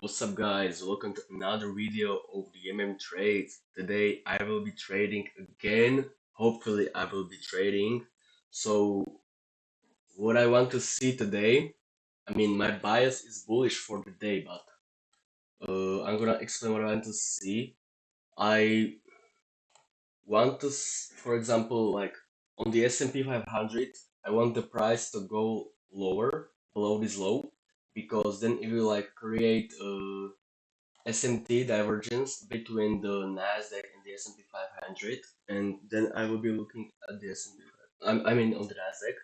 What's up guys, welcome to another video of the trades. Today I will be trading again. Hopefully I will be trading. So what I want to see today, my bias is bullish for the day, but I'm gonna explain what I want to see. I want to, for example, like on the S&P 500, I want the price to go lower, below this low, because then it will like create a SMT divergence between the Nasdaq and the S&P 500, and then I will be looking at the S&P. On the Nasdaq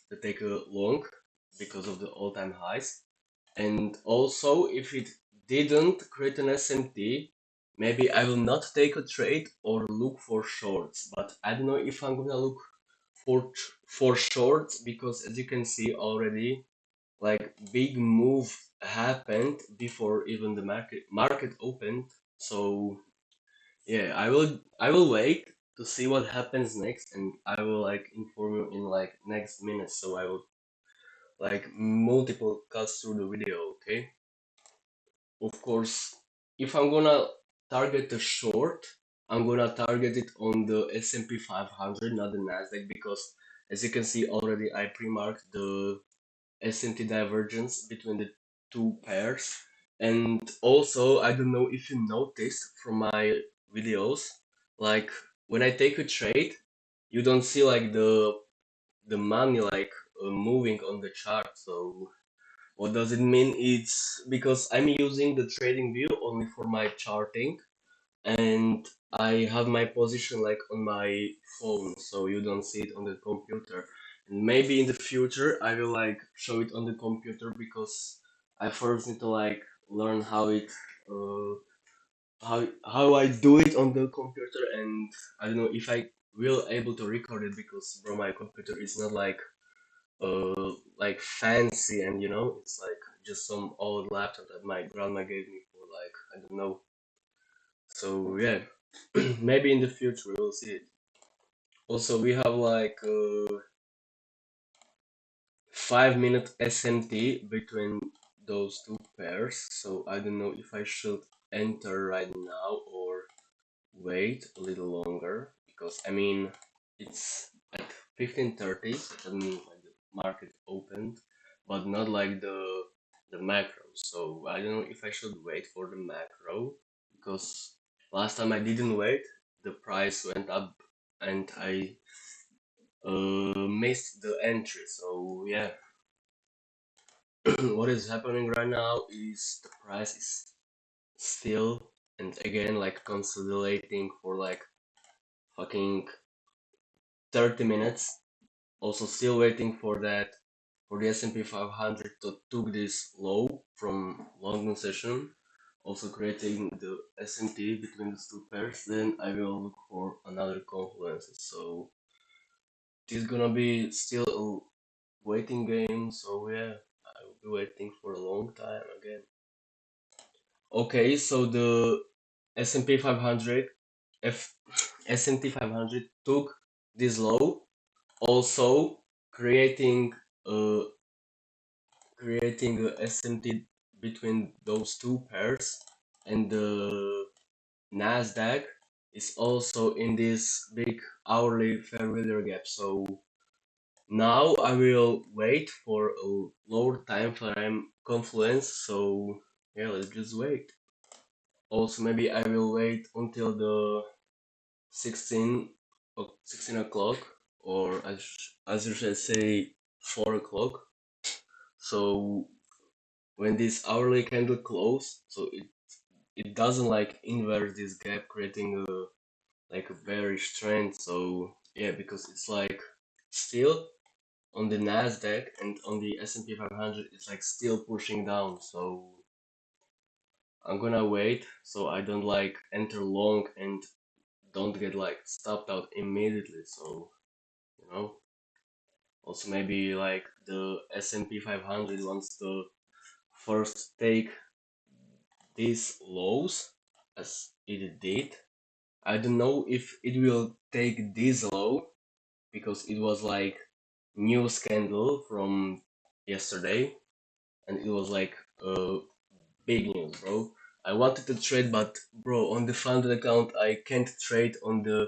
to take a long because of the all-time highs, and also if it didn't create an SMT, maybe I will not take a trade or look for shorts. But I don't know if I'm gonna look for shorts because as you can see already, like big move happened before even the market opened. So yeah, I will wait to see what happens next, and I will like inform you in like next minute. So I will like multiple cuts through the video. Okay, of course, if I'm gonna target a short, I'm gonna target it on the S&P 500, not the Nasdaq, because as you can see already, I pre-marked the SMT divergence between the two pairs. And also, I don't know if you noticed from my videos, like when I take a trade, you don't see like the money like moving on the chart. So what does it mean? It's because I'm using the trading view only for my charting, and I have my position like on my phone, so you don't see it on the computer. And maybe in the future I will like show it on the computer because I first need to like learn how it uh, how I do it on the computer, and I don't know if I will able to record it because bro, my computer is not like fancy, and it's like just some old laptop that my grandma gave me for like I don't know. So yeah, maybe in the future we'll see it. Also, we have like 5 minute SMT between those two pairs. So I don't know if I should enter right now or wait a little longer because it's at 15:30. That means like the market opened, but not like the macro. So I don't know if I should wait for the macro because last time I didn't wait, the price went up and I missed the entry. So yeah, what is happening right now is the price is still and again like consolidating for like fucking 30 minutes. Also still waiting for that for the S&P 500 to took this low from London session, also creating the S&T between these two pairs. Then I will look for another confluence. So it is gonna be still a waiting game. So yeah, I will be waiting for a long time again. Okay, so the S&P 500 F S&P 500 took this low, also creating a SMT between those two pairs, and the Nasdaq is also in this big hourly fair value gap. So now I will wait for a lower time frame confluence. So yeah, let's just wait. Also, maybe I will wait until the 16 o'clock, or as you should say 4 o'clock. So when this hourly candle close, so it doesn't like invert this gap, creating a bearish trend. So yeah, because it's like still on the Nasdaq and on the S&P 500, it's like still pushing down. So I'm gonna wait so I don't like enter long and don't get like stopped out immediately. So you know, also maybe like the S&P 500 wants to first take these lows as it did. I don't know if it will take this low because it was like new scandal from yesterday, and it was like a big news, bro. I wanted to trade, but bro, on the funded account, I can't trade on the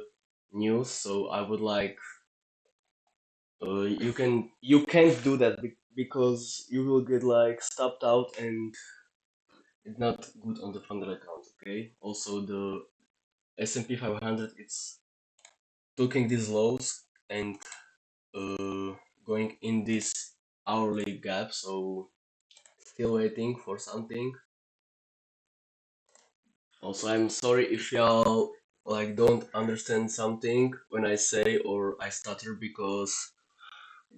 news, so I would like you can't do that because you will get like stopped out and it's not good on the funded account. Okay. Also, the S&P 500 it's taking these lows and uh going in this hourly gap, so still waiting for something. Also, I'm sorry if y'all like don't understand something when I say or I stutter because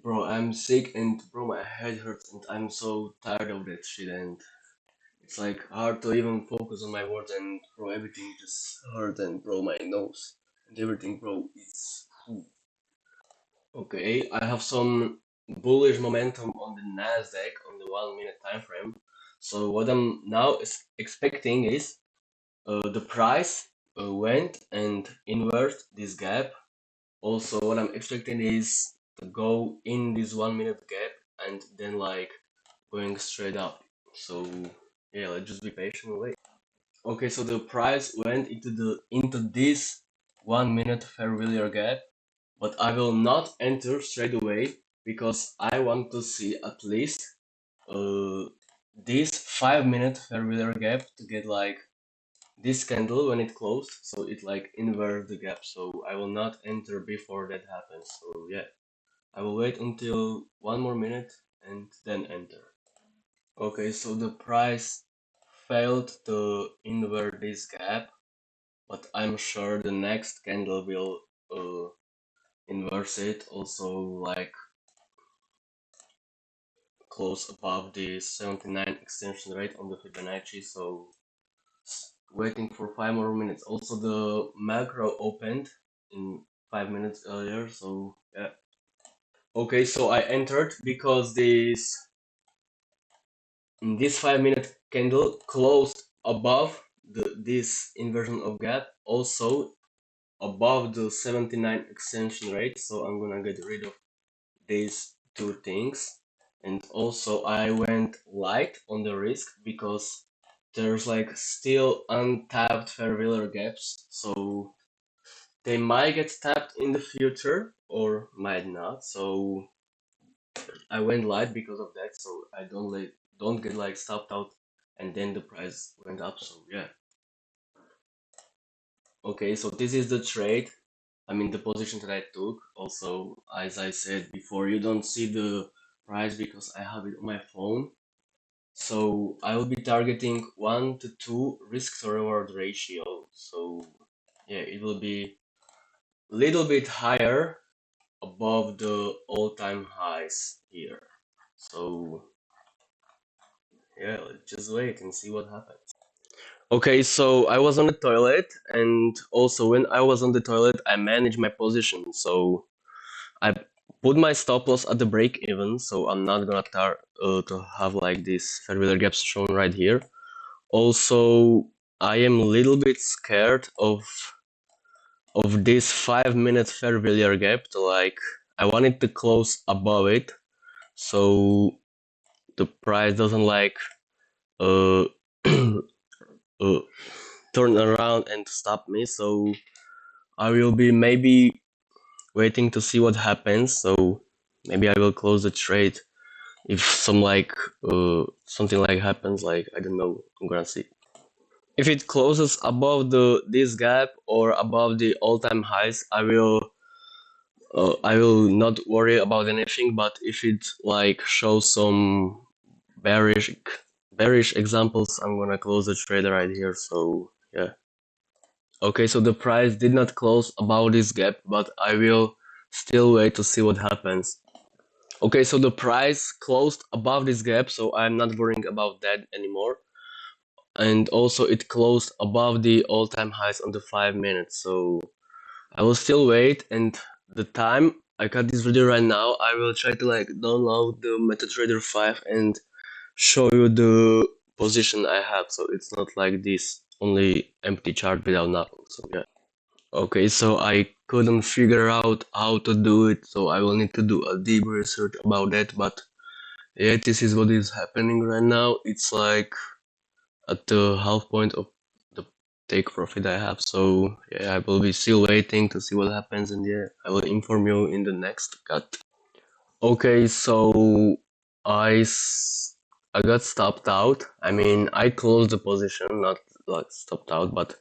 bro, I'm sick and bro, my head hurts and I'm so tired of that shit and it's like hard to even focus on my words and bro, everything just hurt and bro, my nose and everything, bro. It's okay. I have some bullish momentum on the Nasdaq on the 1 minute time frame. So what I'm now is expecting is the price went and invert this gap. Also, what I'm expecting is to go in this 1 minute gap and then like going straight up. So yeah, let's just be patient and wait. Okay, so the price went into this 1 minute fair value gap, but I will not enter straight away because I want to see at least uh this 5 minute fair value gap to get like this candle when it closed, so it like invert the gap. So I will not enter before that happens. So yeah, I will wait until 1 more minute and then enter. Okay, so the price failed to invert this gap, but I'm sure the next candle will inverse it. Also, like close above the 79 extension rate on the Fibonacci. So waiting for 5 more minutes. Also, the macro opened in 5 minutes earlier, so yeah. Okay, so I entered because this 5 minute candle closed above this inversion of gap, also above the 79 extension rate. So I'm gonna get rid of these two things. And also I went light on the risk because there's like still untapped fair value gaps, so they might get tapped in the future or might not. So I went light because of that, so I don't get like stopped out and then the price went up. So yeah. Okay, so this is the trade. I mean the position that I took. Also, as I said before, you don't see the price because I have it on my phone. So I will be targeting 1 to 2 risk to reward ratio. So yeah, it will be a little bit higher above the all-time highs here. So yeah, let's just wait and see what happens. Okay, so I was on the toilet, and also when I was on the toilet, I managed my position. So I put my stop loss at the break even, so I'm not gonna to have like this fair value gaps shown right here. Also, I am a little bit scared of this 5 minute fair value gap. To like, I want it to close above it, so the price doesn't like uh, uh turn around and stop me. So I will be maybe waiting to see what happens. So maybe I will close the trade if something like happens. Like I don't know. I'm gonna see. If it closes above this gap or above the all-time highs, I will not worry about anything. But if it like shows some bearish bearish examples, I'm gonna close the trade right here. So yeah. Okay, so the price did not close above this gap, but I will still wait to see what happens. Okay, so the price closed above this gap, so I'm not worrying about that anymore. And also it closed above the all-time highs on the 5 minutes, so I will still wait. And the time I cut this video right now, I will try to like download the MetaTrader 5 and show you the position I have, so it's not like this only empty chart without nothing. So yeah. Okay, so I couldn't figure out how to do it, so I will need to do a deep research about that. But yeah, this is what is happening right now. It's like at the half point of the take profit I have. So yeah, I will be still waiting to see what happens, and yeah, I will inform you in the next cut. Okay, so I got stopped out. I mean, I closed the position, not like stopped out, but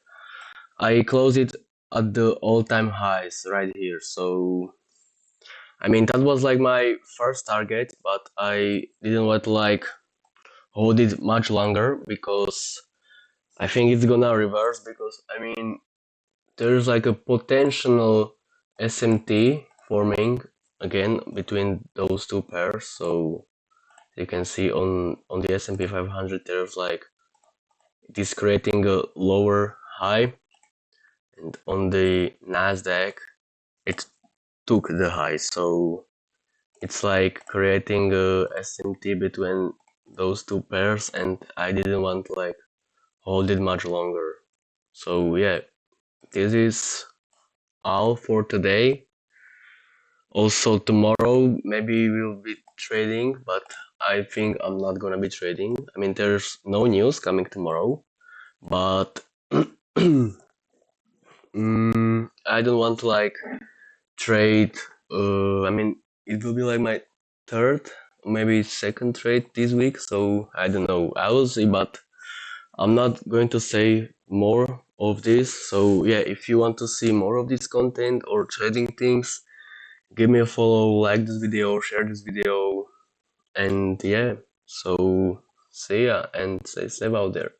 I closed it at the all-time highs right here. So I mean, that was like my first target, but I didn't want to like hold it much longer because I think it's gonna reverse because I mean there's like a potential SMT forming again between those two pairs. So you can see on the S&P 500 there's like it is creating a lower high, and on the Nasdaq it took the high. So it's like creating a SMT between those two pairs, and I didn't want to like hold it much longer. So yeah, this is all for today. Also tomorrow maybe we'll be trading, but I think I'm not gonna be trading. I mean there's no news coming tomorrow, but I don't want to like trade. I mean it will be like my third, maybe second trade this week. So I don't know. I will see, but I'm not going to say more of this. So yeah, if you want to see more of this content or trading things, give me a follow, like this video, share this video, and yeah. So see ya and stay safe out there.